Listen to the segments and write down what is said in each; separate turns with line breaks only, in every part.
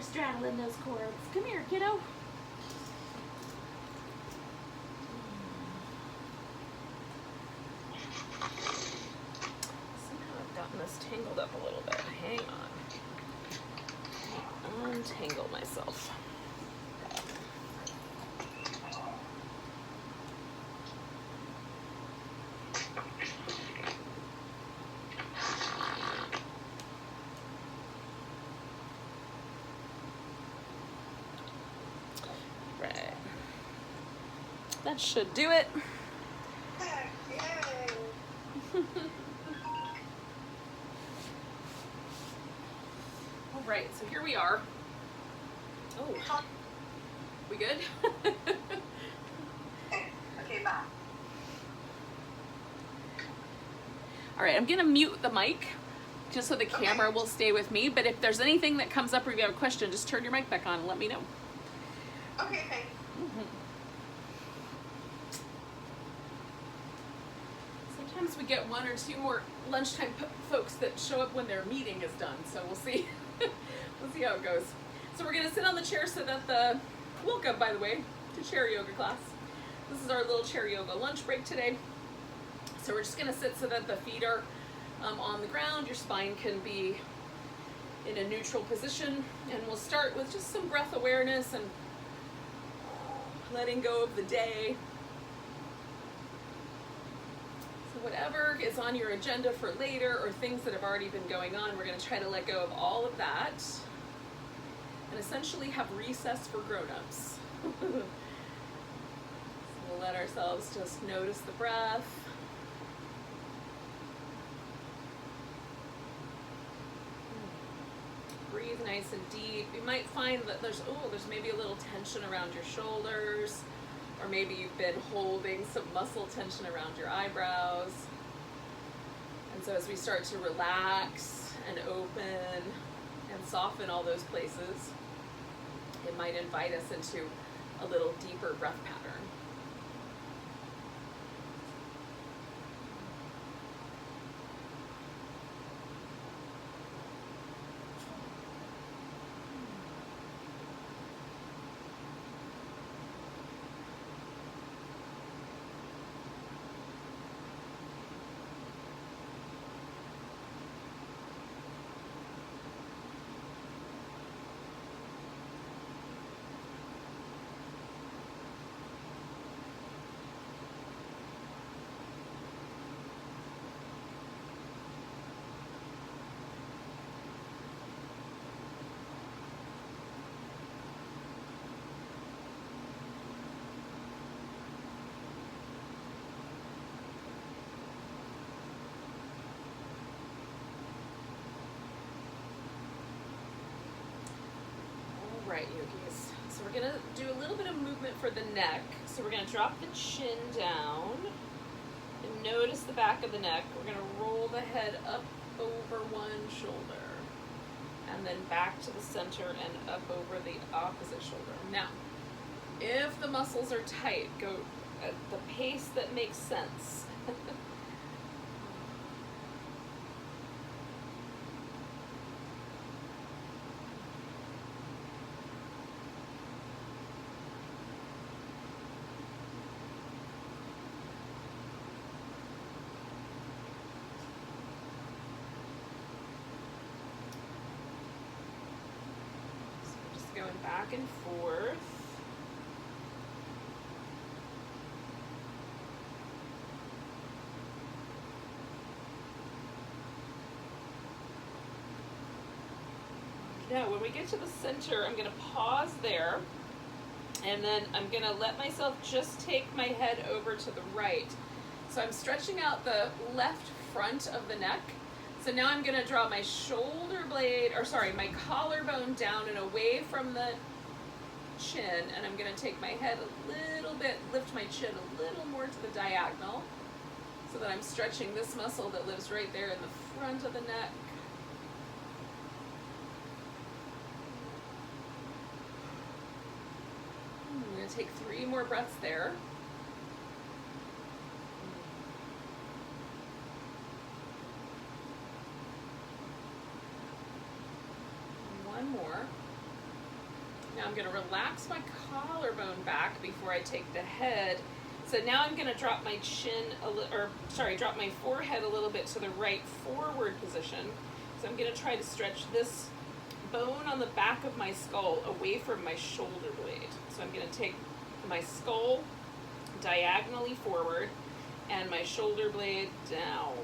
there straddling those cords. Come here, kiddo. Somehow I've gotten this tangled up a little bit. Hang on. Untangle myself. Right. That should do it. All right, so here we are. Oh, we good?
Okay, bye.
All right, I'm gonna mute the mic just so the camera will stay with me, but if there's anything that comes up or you have a question, just turn your mic back on and let me know.
Okay, thanks.
Sometimes we get one or two more lunchtime folks that show up when their meeting is done, so we'll see. We'll see how it goes. So we're gonna sit on the chair so that welcome, by the way, to chair yoga class. This is our little chair yoga lunch break today. So we're just gonna sit so that the feet are on the ground, your spine can be in a neutral position, and we'll start with just some breath awareness and letting go of the day. So whatever is on your agenda for later or things that have already been going on, we're gonna try to let go of all of that and essentially have recess for grown-ups. So we'll let ourselves just notice the breath. Breathe nice and deep. You might find that there's maybe a little tension around your shoulders, or maybe you've been holding some muscle tension around your eyebrows. And so as we start to relax and open and soften all those places, it might invite us into a little deeper breath pattern. Right, yogis. So we're gonna do a little bit of movement for the neck. So we're gonna drop the chin down and notice the back of the neck. We're gonna roll the head up over one shoulder and then back to the center and up over the opposite shoulder. Now, if the muscles are tight, go at the pace that makes sense. Going back and forth. Now, when we get to the center, I'm going to pause there, and then I'm going to let myself just take my head over to the right. So I'm stretching out the left front of the neck. So now I'm gonna draw my shoulder blade, or sorry, my collarbone down and away from the chin, and I'm gonna take my head a little bit, lift my chin a little more to the diagonal, so that I'm stretching this muscle that lives right there in the front of the neck. I'm gonna take 3 more breaths there. One more. Now I'm going to relax my collarbone back before I take the head. So now I'm going to drop my drop my forehead a little bit to the right forward position. So I'm going to try to stretch this bone on the back of my skull away from my shoulder blade. So I'm going to take my skull diagonally forward and my shoulder blade down.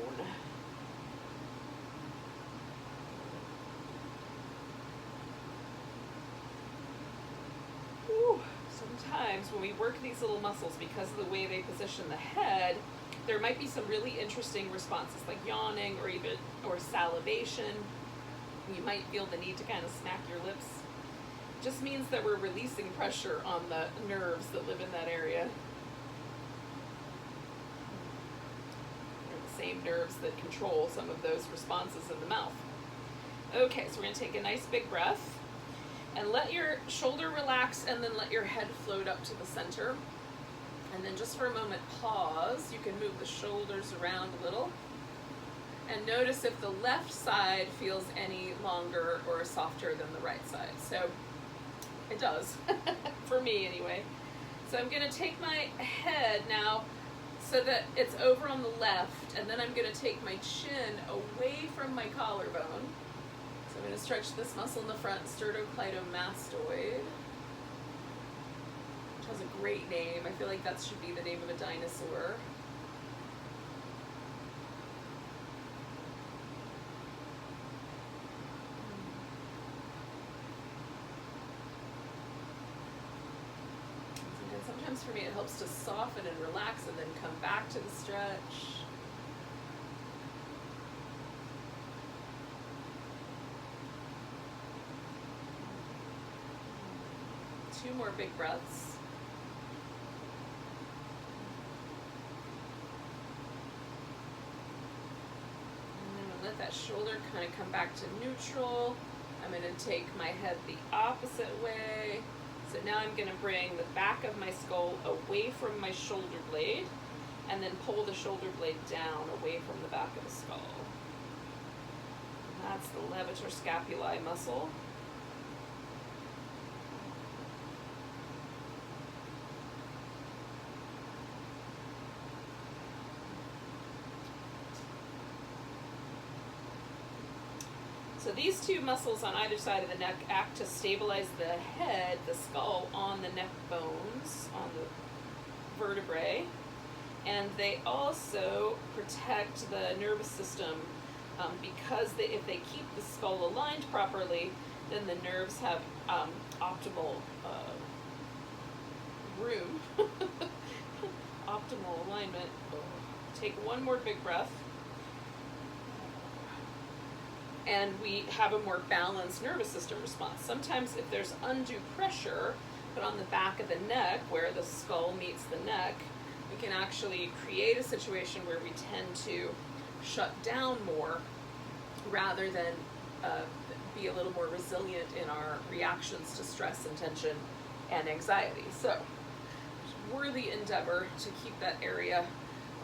Whew. Sometimes when we work these little muscles, because of the way they position the head, there might be some really interesting responses like yawning or salivation. You might feel the need to kind of smack your lips. It just means that we're releasing pressure on the nerves that live in that area. They're the same nerves that control some of those responses in the mouth. Okay, so we're going to take a nice big breath and let your shoulder relax and then let your head float up to the center. And then just for a moment, pause. You can move the shoulders around a little. And notice if the left side feels any longer or softer than the right side. So it does, for me anyway. So I'm going to take my head now so that it's over on the left, and then I'm going to take my chin away from my collarbone. So I'm going to stretch this muscle in the front, sternocleidomastoid, which has a great name. I feel like that should be the name of a dinosaur. Sometimes for me it helps to soften and relax and then come back to the stretch. Two more big breaths. And then we'll let that shoulder kind of come back to neutral. I'm going to take my head the opposite way. So now I'm going to bring the back of my skull away from my shoulder blade and then pull the shoulder blade down away from the back of the skull. And that's the levator scapulae muscle. So these two muscles on either side of the neck act to stabilize the head, the skull, on the neck bones, on the vertebrae. And they also protect the nervous system because if they keep the skull aligned properly, then the nerves have optimal room, optimal alignment. Take one more big breath. And we have a more balanced nervous system response. Sometimes if there's undue pressure put on the back of the neck where the skull meets the neck, we can actually create a situation where we tend to shut down more rather than be a little more resilient in our reactions to stress and tension and anxiety. So it's a worthy endeavor to keep that area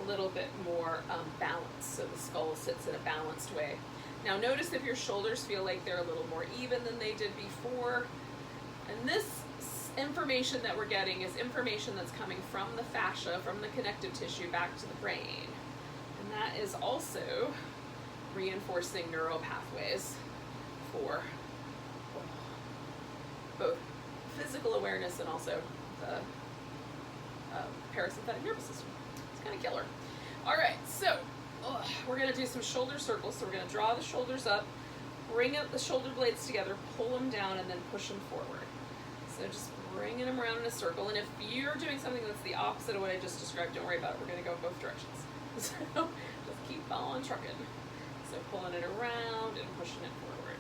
a little bit more balanced so the skull sits in a balanced way. Now notice if your shoulders feel like they're a little more even than they did before. And this information that we're getting is information that's coming from the fascia, from the connective tissue back to the brain. And that is also reinforcing neural pathways for both physical awareness and also the parasympathetic nervous system. It's kind of killer. All right, so we're going to do some shoulder circles. So we're going to draw the shoulders up, bring up the shoulder blades together, pull them down, and then push them forward. So just bringing them around in a circle. And if you're doing something that's the opposite of what I just described, don't worry about it. We're going to go both directions. So just keep on trucking. So pulling it around and pushing it forward.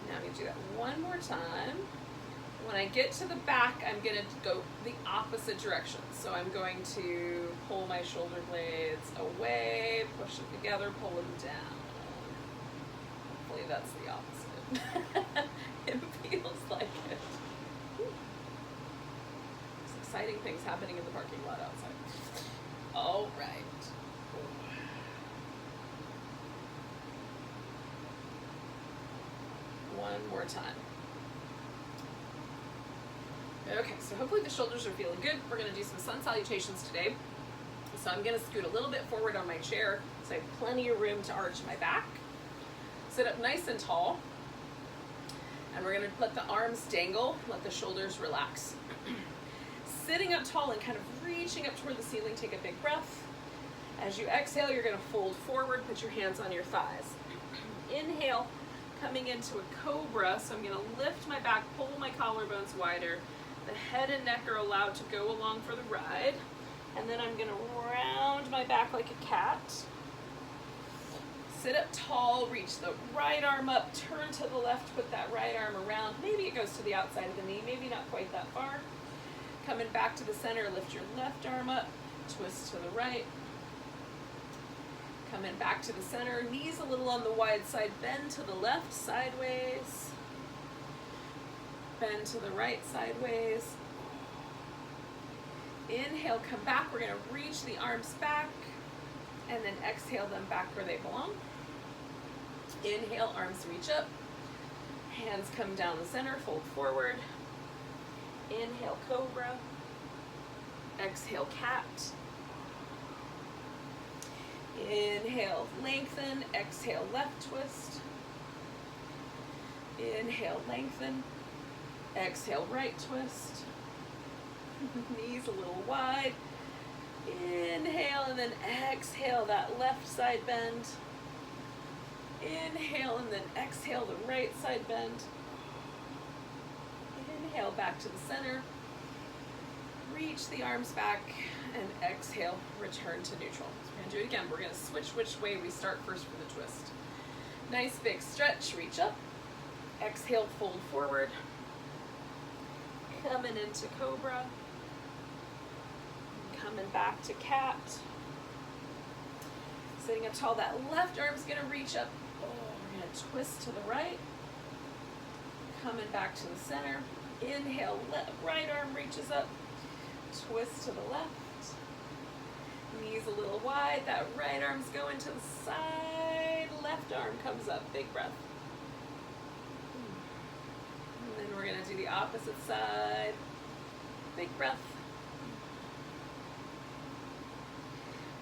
I'm going to do that one more time. When I get to the back, I'm going to go the opposite direction. So I'm going to pull my shoulder blades away, push them together, pull them down. Hopefully that's the opposite. It feels like it. exciting things happening in the parking lot outside. All right. One more time. Okay, so hopefully the shoulders are feeling good. We're going to do some sun salutations today. So I'm going to scoot a little bit forward on my chair so I have plenty of room to arch my back. Sit up nice and tall. And we're going to let the arms dangle, let the shoulders relax. Sitting up tall and kind of reaching up toward the ceiling, take a big breath. As you exhale, you're going to fold forward, put your hands on your thighs. Inhale, coming into a cobra. So I'm going to lift my back, pull my collarbones wider. The head and neck are allowed to go along for the ride. And then I'm going to round my back like a cat. Sit up tall, reach the right arm up, turn to the left, put that right arm around. Maybe it goes to the outside of the knee, maybe not quite that far. Coming back to the center, lift your left arm up, twist to the right. Coming back to the center, knees a little on the wide side, bend to the left, sideways. Bend to the right, sideways. Inhale, come back. We're going to reach the arms back and then exhale them back where they belong. Inhale, arms reach up. Hands come down the center, fold forward. Inhale, cobra. Exhale, cat. Inhale, lengthen. Exhale, left twist. Inhale, lengthen. Exhale, right twist. Knees a little wide. Inhale and then exhale that left side bend. Inhale and then exhale the right side bend. Inhale back to the center. Reach the arms back and exhale, return to neutral. So we're going to do it again. We're going to switch which way we start first for the twist. Nice big stretch, reach up. Exhale, fold forward. Coming into cobra. Coming back to cat. Sitting up tall, that left arm's gonna reach up. Oh, we're gonna twist to the right. Coming back to the center. Inhale, right arm reaches up. Twist to the left. Knees a little wide. That right arm's going to the side. Left arm comes up. Big breath. And then we're gonna do the opposite side. Big breath.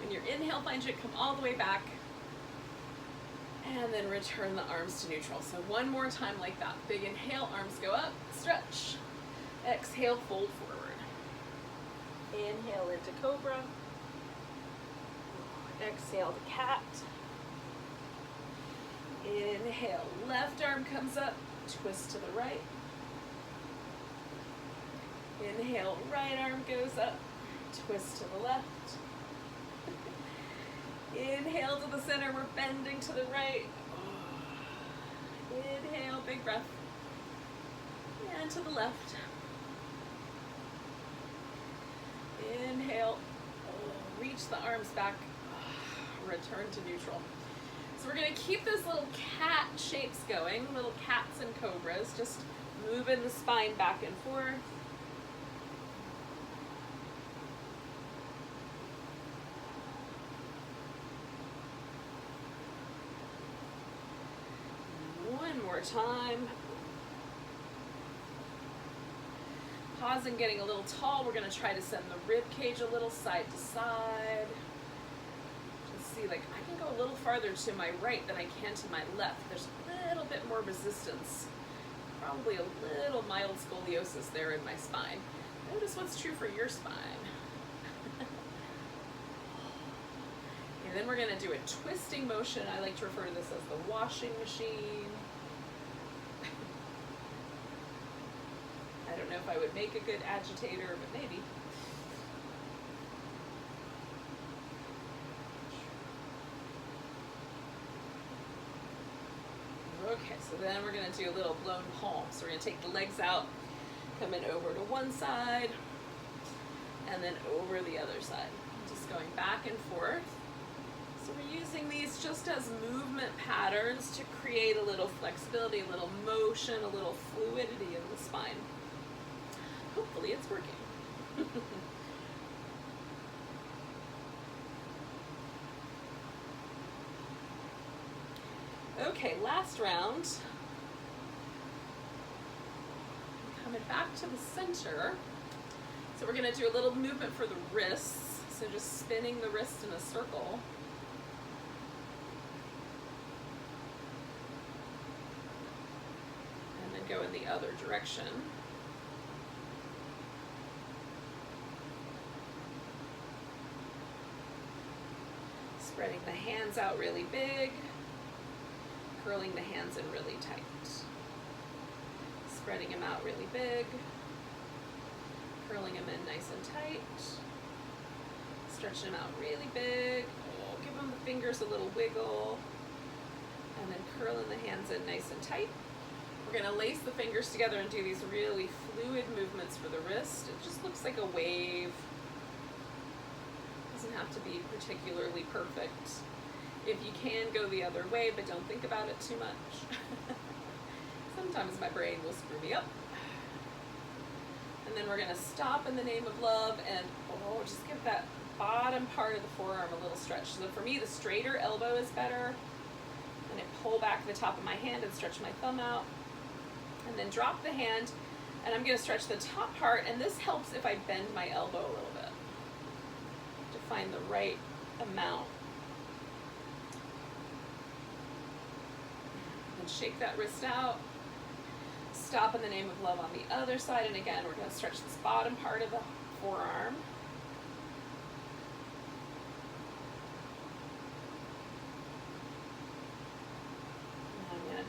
When your inhale finds you, come all the way back. And then return the arms to neutral. So one more time like that. Big inhale, arms go up, stretch. Exhale, fold forward. Inhale into cobra. Exhale to cat. Inhale, left arm comes up, twist to the right. Inhale, right arm goes up, twist to the left. Inhale to the center, we're bending to the right. Inhale, big breath. And to the left. Inhale, reach the arms back, return to neutral. So we're gonna keep those little cat shapes going, little cats and cobras, just moving the spine back and forth. One more time. Pausing, getting a little tall. We're going to try to send the rib cage a little side to side. Just see, like, I can go a little farther to my right than I can to my left. There's a little bit more resistance. Probably a little mild scoliosis there in my spine. Notice what's true for your spine. And then we're going to do a twisting motion. I like to refer to this as the washing machine. I don't know if I would make a good agitator, but maybe. Okay, so then we're going to do a little blown palm. So we're going to take the legs out, come in over to one side, and then over the other side. Just going back and forth. So we're using these just as movement patterns to create a little flexibility, a little motion, a little fluidity in the spine. Hopefully it's working. Okay, last round. Coming back to the center. So we're going to do a little movement for the wrists. So just spinning the wrist in a circle. And then go in the other direction. Spreading the hands out really big. Curling the hands in really tight. Spreading them out really big. Curling them in nice and tight. Stretching them out really big. Oh, give them the fingers a little wiggle. And then curling the hands in nice and tight. We're going to lace the fingers together and do these really fluid movements for the wrist. It just looks like a wave. Doesn't have to be particularly perfect. If you can, go the other way, but don't think about it too much. Sometimes my brain will screw me up. And then we're going to stop in the name of love and just give that bottom part of the forearm a little stretch. So for me, the straighter elbow is better. And I pull back the top of my hand and stretch my thumb out. And then drop the hand, and I'm going to stretch the top part, and this helps if I bend my elbow a little bit to find the right amount. And shake that wrist out. Stop in the name of love on the other side, and again, we're going to stretch this bottom part of the forearm.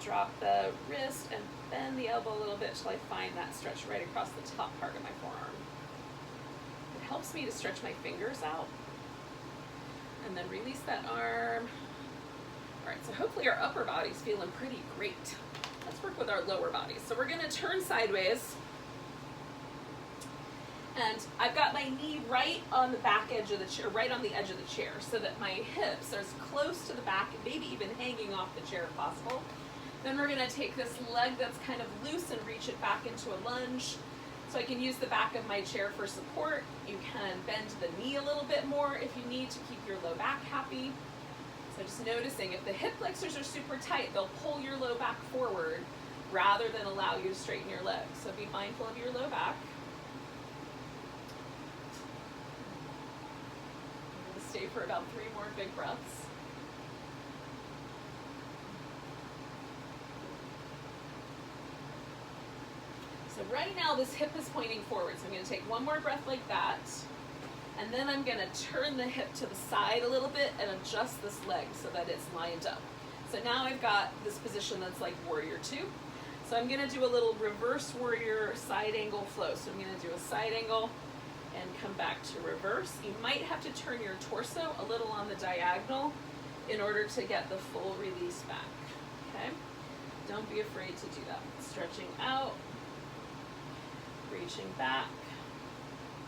Drop the wrist and bend the elbow a little bit till I find that stretch right across the top part of my forearm. It helps me to stretch my fingers out. And then release that arm. All right, so hopefully our upper body's feeling pretty great. Let's work with our lower bodies. So we're gonna turn sideways. And I've got my knee right on the back edge of the chair, right on the edge of the chair, so that my hips are as close to the back, maybe even hanging off the chair if possible. Then we're going to take this leg that's kind of loose and reach it back into a lunge. So I can use the back of my chair for support. You can bend the knee a little bit more if you need to keep your low back happy. So just noticing if the hip flexors are super tight, they'll pull your low back forward rather than allow you to straighten your legs. So be mindful of your low back. I'm going to stay for about 3 more big breaths. So right now this hip is pointing forward, so I'm going to take 1 more breath like that, and then I'm going to turn the hip to the side a little bit and adjust this leg so that it's lined up. So now I've got this position that's like warrior 2. So I'm going to do a little reverse warrior side angle flow. So I'm going to do a side angle and come back to reverse. You might have to turn your torso a little on the diagonal in order to get the full release back. Okay? Don't be afraid to do that. Stretching out. Reaching back,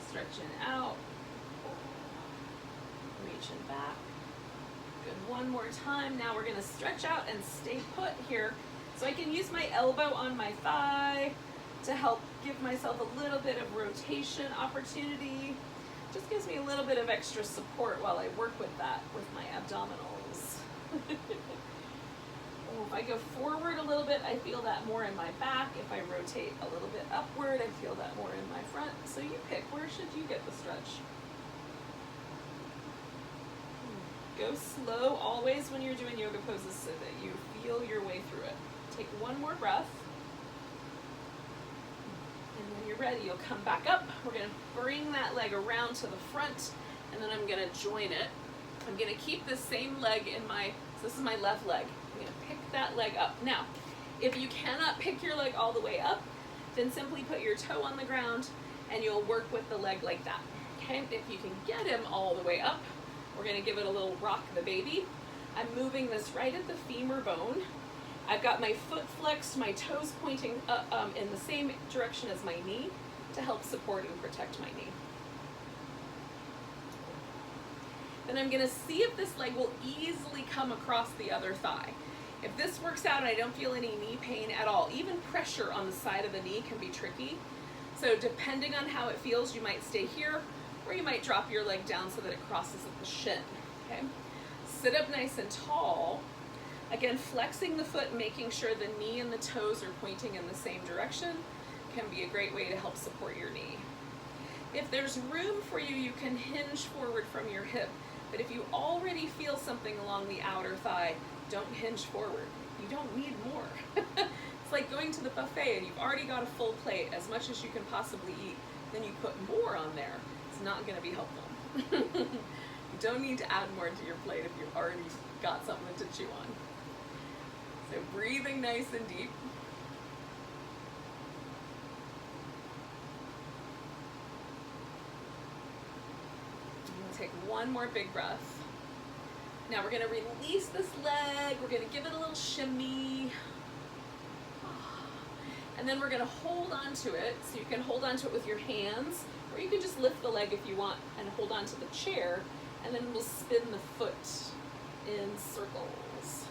stretching out, reaching back. Good, 1 more time. Now we're going to stretch out and stay put here. So I can use my elbow on my thigh to help give myself a little bit of rotation opportunity. Just gives me a little bit of extra support while I work with that with my abdominals. If I go forward a little bit, I feel that more in my back. If I rotate a little bit upward, I feel that more in my front. So you pick, where should you get the stretch? Go slow always when you're doing yoga poses so that you feel your way through it. Take 1 more breath. And when you're ready, you'll come back up. We're going to bring that leg around to the front, and then I'm going to join it. I'm going to keep this same leg in my, so this is my left leg. I'm going to pick that leg up. Now, if you cannot pick your leg all the way up, then simply put your toe on the ground and you'll work with the leg like that. Okay, if you can get him all the way up, we're going to give it a little rock the baby. I'm moving this right at the femur bone. I've got my foot flexed, my toes pointing up, in the same direction as my knee to help support and protect my knee. Then I'm going to see if this leg will easily come across the other thigh. If this works out and I don't feel any knee pain at all, even pressure on the side of the knee can be tricky. So depending on how it feels, you might stay here, or you might drop your leg down so that it crosses at the shin, okay? Sit up nice and tall. Again, flexing the foot, making sure the knee and the toes are pointing in the same direction can be a great way to help support your knee. If there's room for you, you can hinge forward from your hip, but if you already feel something along the outer thigh, don't hinge forward. You don't need more. It's like going to the buffet and you've already got a full plate, as much as you can possibly eat, then you put more on there. It's not going to be helpful. You don't need to add more to your plate if you've already got something to chew on. So breathing nice and deep. Take one more big breath. Now we're going to release this leg. We're going to give it a little shimmy. And then we're going to hold on to it. So you can hold on to it with your hands, or you can just lift the leg if you want and hold on to the chair. And then we'll spin the foot in circles.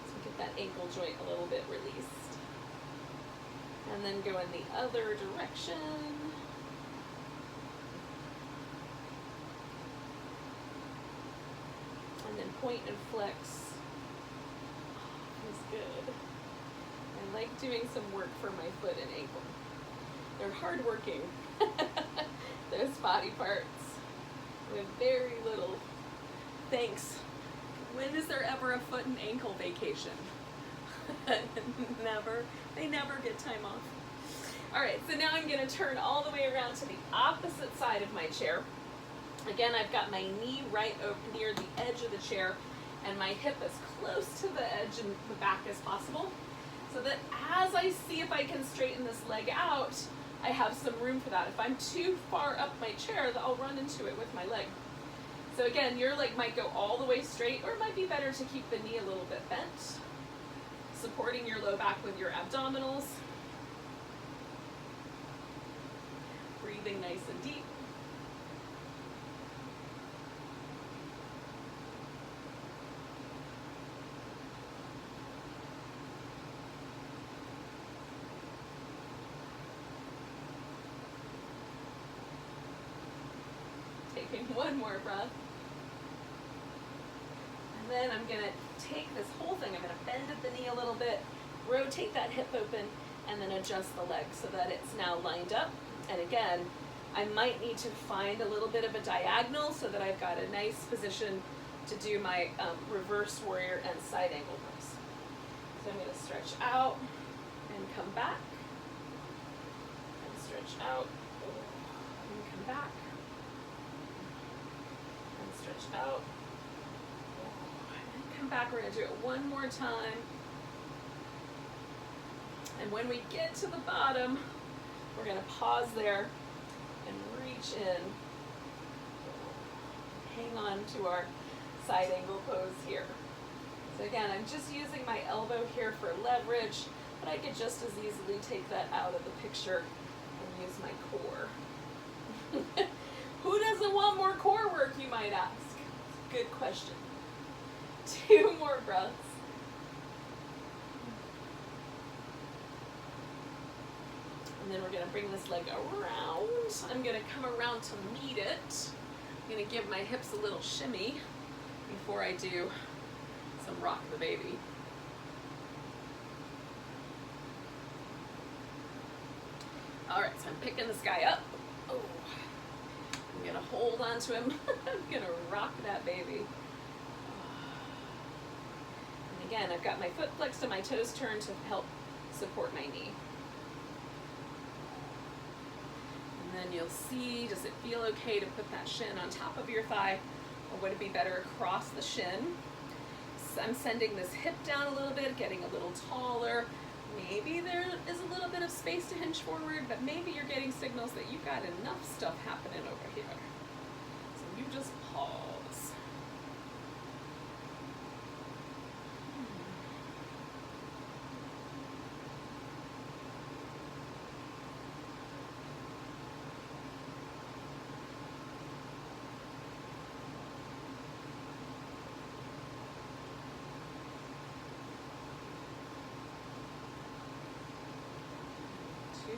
So get that ankle joint a little bit released. And then go in the other direction. And then point and flex. Feels good. I like doing some work for my foot and ankle. They're hard working. Those body parts. With very little thanks. When is there ever a foot and ankle vacation? Never. They never get time off. All right, so now I'm going to turn all the way around to the opposite side of my chair. Again, I've got my knee right over near the edge of the chair and my hip as close to the edge and the back as possible, so that as I see if I can straighten this leg out, I have some room for that. If I'm too far up my chair, I'll run into it with my leg. So again, your leg might go all the way straight, or it might be better to keep the knee a little bit bent, supporting your low back with your abdominals. Breathing nice and deep. Taking one more breath. And then I'm going to take this whole thing, I'm going to bend at the knee a little bit, rotate that hip open, and then adjust the leg so that it's now lined up. And again, I might need to find a little bit of a diagonal so that I've got a nice position to do my reverse warrior and side angle press. So I'm going to stretch out and come back, and stretch out and come back. Stretch out, and come back. We're going to do it one more time. And when we get to the bottom, we're going to pause there and reach in. Hang on to our side angle pose here. So again, I'm just using my elbow here for leverage, but I could just as easily take that out of the picture and use my core. Who doesn't want more core work, you might ask? Good question. 2 more breaths. And then we're going to bring this leg around. I'm going to come around to meet it. I'm going to give my hips a little shimmy before I do some rock the baby. All right, so I'm picking this guy up. Oh. I'm going to hold on to him. I'm going to rock that baby. And again, I've got my foot flexed and my toes turned to help support my knee. And then you'll see, does it feel okay to put that shin on top of your thigh, or would it be better across the shin? So I'm sending this hip down a little bit, getting a little taller. Maybe there is a little bit of space to hinge forward, but maybe you're getting signals that you've got enough stuff happening over here. So you just pause.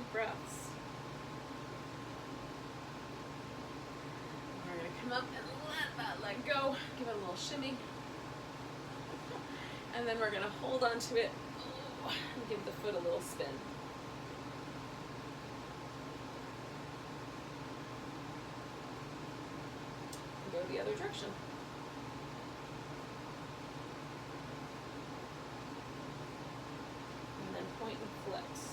big breaths. We're going to come up and let that leg go. Give it a little shimmy. And then we're going to hold on to it and give the foot a little spin. And go the other direction. And then point and flex.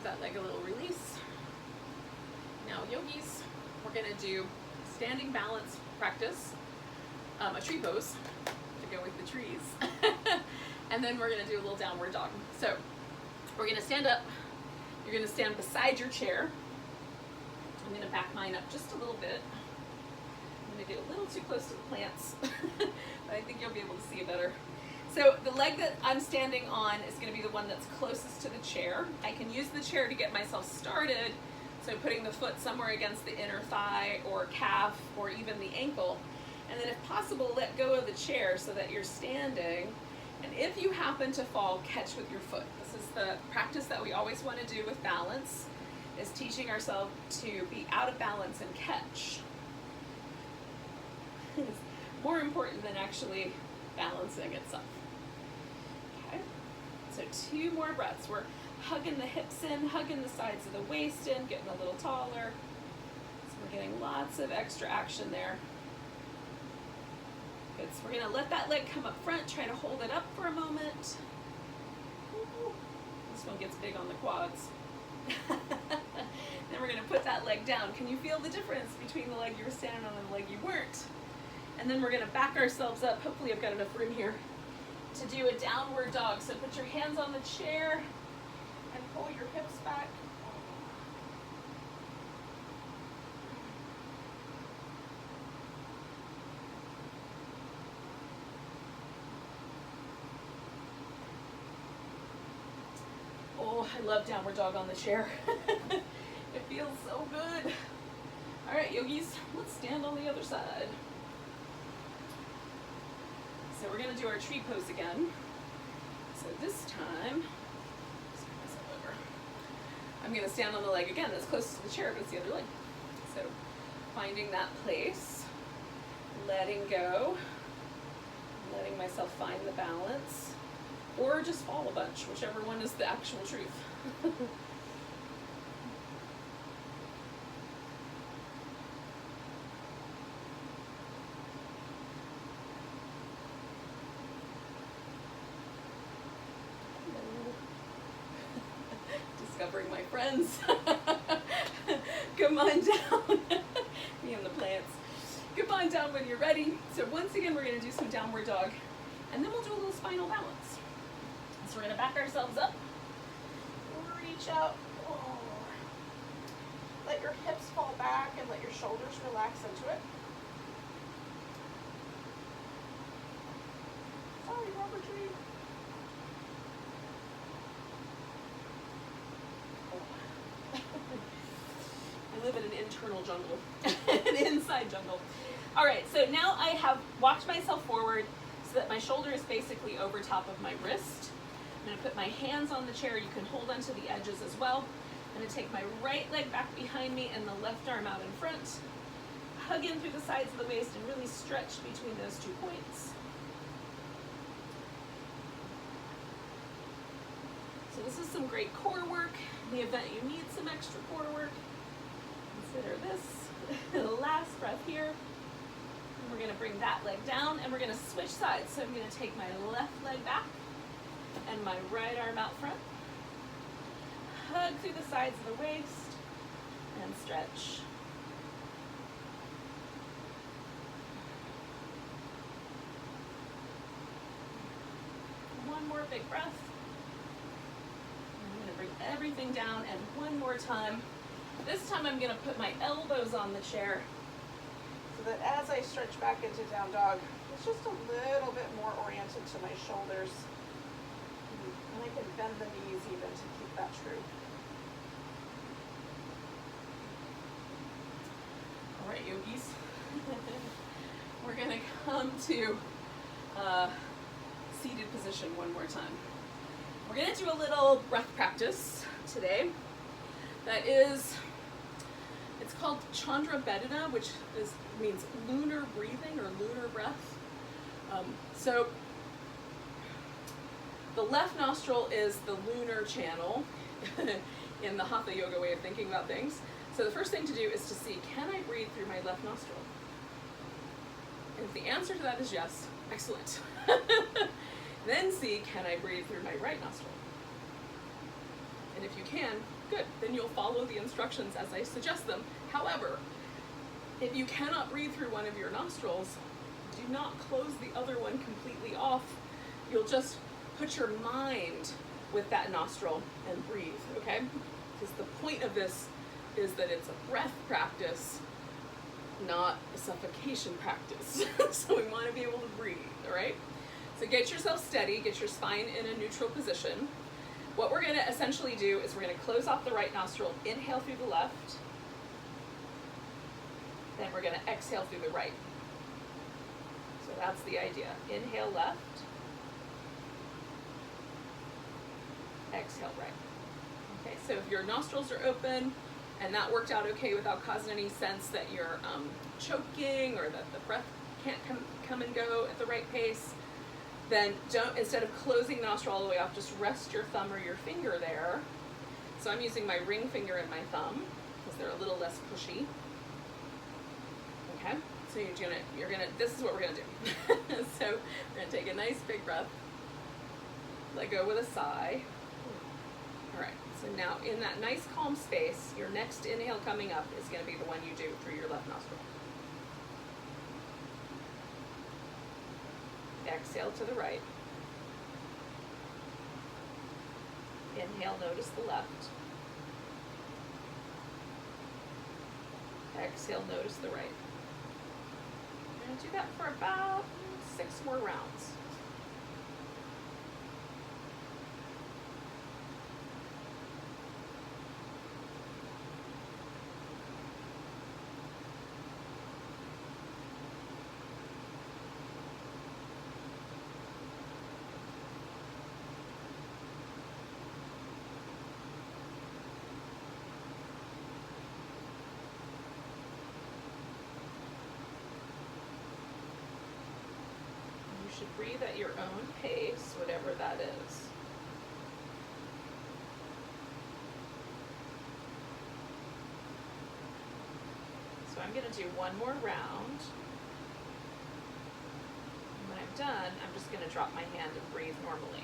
That leg a little release. Now yogis, we're going to do standing balance practice, a tree pose to go with the trees, and then we're going to do a little downward dog. So we're going to stand up, you're going to stand beside your chair. I'm going to back mine up just a little bit. I'm going to get a little too close to the plants, but I think you'll be able to see it better. So the leg that I'm standing on is going to be the one that's closest to the chair. I can use the chair to get myself started, so putting the foot somewhere against the inner thigh or calf or even the ankle. And then if possible, let go of the chair so that you're standing. And if you happen to fall, catch with your foot. This is the practice that we always want to do with balance, is teaching ourselves to be out of balance and catch. It's more important than actually balancing itself. So 2 more breaths. We're hugging the hips in, hugging the sides of the waist in, getting a little taller. So we're getting lots of extra action there. Good. So we're going to let that leg come up front. Try to hold it up for a moment. Ooh. This one gets big on the quads. Then we're going to put that leg down. Can you feel the difference between the leg you were standing on and the leg you weren't? And then we're going to back ourselves up. Hopefully I've got enough room here to do a downward dog. So put your hands on the chair and pull your hips back. Oh, I love downward dog on the chair. It feels so good. All right, yogis, let's stand on the other side. So we're going to do our tree pose again. So this time, I'm going to stand on the leg again that's closest to the chair, but it's the other leg. So finding that place, letting go, letting myself find the balance, or just fall a bunch, whichever one is the actual truth. Discovering my friends. Come on down. Me and the plants. Come on down when you're ready. So once again, we're going to do some downward dog, and then we'll do a little spinal balance. So we're going to back ourselves up. Reach out. Oh. Let your hips fall back and let your shoulders relax into it. Sorry, rubber tree. I live in an internal jungle, an inside jungle. All right, so now I have walked myself forward so that my shoulder is basically over top of my wrist. I'm going to put my hands on the chair. You can hold onto the edges as well. I'm going to take my right leg back behind me and the left arm out in front. Hug in through the sides of the waist and really stretch between those 2 points. So this is some great core work. In the event you need some extra core work, consider this. Last breath here. And we're going to bring that leg down and we're going to switch sides. So I'm going to take my left leg back and my right arm out front. Hug through the sides of the waist and stretch. One more big breath. I'm going to bring everything down, and one more time. This time I'm going to put my elbows on the chair so that as I stretch back into down dog, it's just a little bit more oriented to my shoulders. And I can bend the knees even to keep that true. All right, yogis. We're gonna come to seated position one more time. We're gonna do a little breath practice today. That is, it's called Chandra Bedana, which means lunar breathing or lunar breath. So the left nostril is the lunar channel in the Hatha Yoga way of thinking about things. So the first thing to do is to see, can I breathe through my left nostril? And if the answer to that is yes, excellent. Then see, can I breathe through my right nostril? And if you can, good. Then you'll follow the instructions as I suggest them. However, if you cannot breathe through one of your nostrils, do not close the other one completely off. You'll just put your mind with that nostril and breathe, okay? Because the point of this is that it's a breath practice, not a suffocation practice. So we want to be able to breathe, all right? So get yourself steady, get your spine in a neutral position. What we're going to essentially do is we're going to close off the right nostril, inhale through the left, then we're going to exhale through the right. So that's the idea. Inhale left, exhale right. Okay, so if your nostrils are open and that worked out okay without causing any sense that you're choking or that the breath can't come and go at the right pace, then don't, instead of closing the nostril all the way off, just rest your thumb or your finger there. So I'm using my ring finger and my thumb because they're a little less pushy. Okay, so you're gonna, this is what we're gonna do. So we're gonna take a nice big breath, let go with a sigh. All right, so now in that nice calm space, your next inhale coming up is gonna be the one you do through your left nostril. Exhale to the right. Inhale, notice the left. Exhale, notice the right. We're going to do that for about 6 more rounds. Should breathe at your own pace, whatever that is. So I'm going to do one more round. And when I'm done, I'm just going to drop my hand and breathe normally.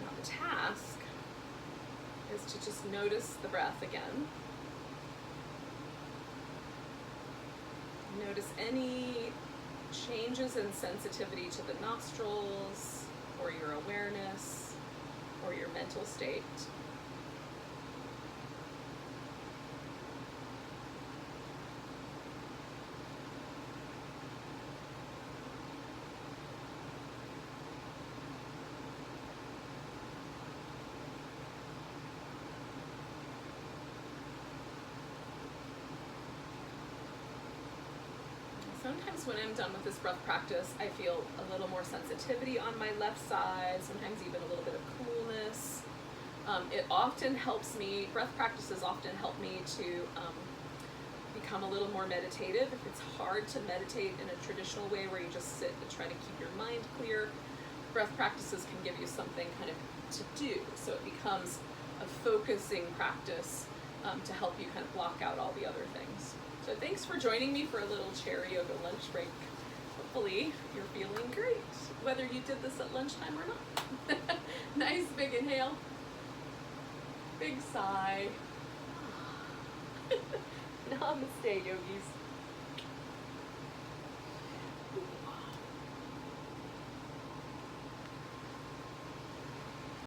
Now the task is to just notice the breath again. Notice any changes in sensitivity to the nostrils, or your awareness, or your mental state. Sometimes when I'm done with this breath practice, I feel a little more sensitivity on my left side, sometimes even a little bit of coolness. It often helps me, breath practices often help me to become a little more meditative. If it's hard to meditate in a traditional way where you just sit and try to keep your mind clear, breath practices can give you something kind of to do. So it becomes a focusing practice to help you kind of block out all the other things. So thanks for joining me for a little chair yoga lunch break. Hopefully you're feeling great, whether you did this at lunchtime or not. Nice big inhale, big sigh. Namaste, yogis.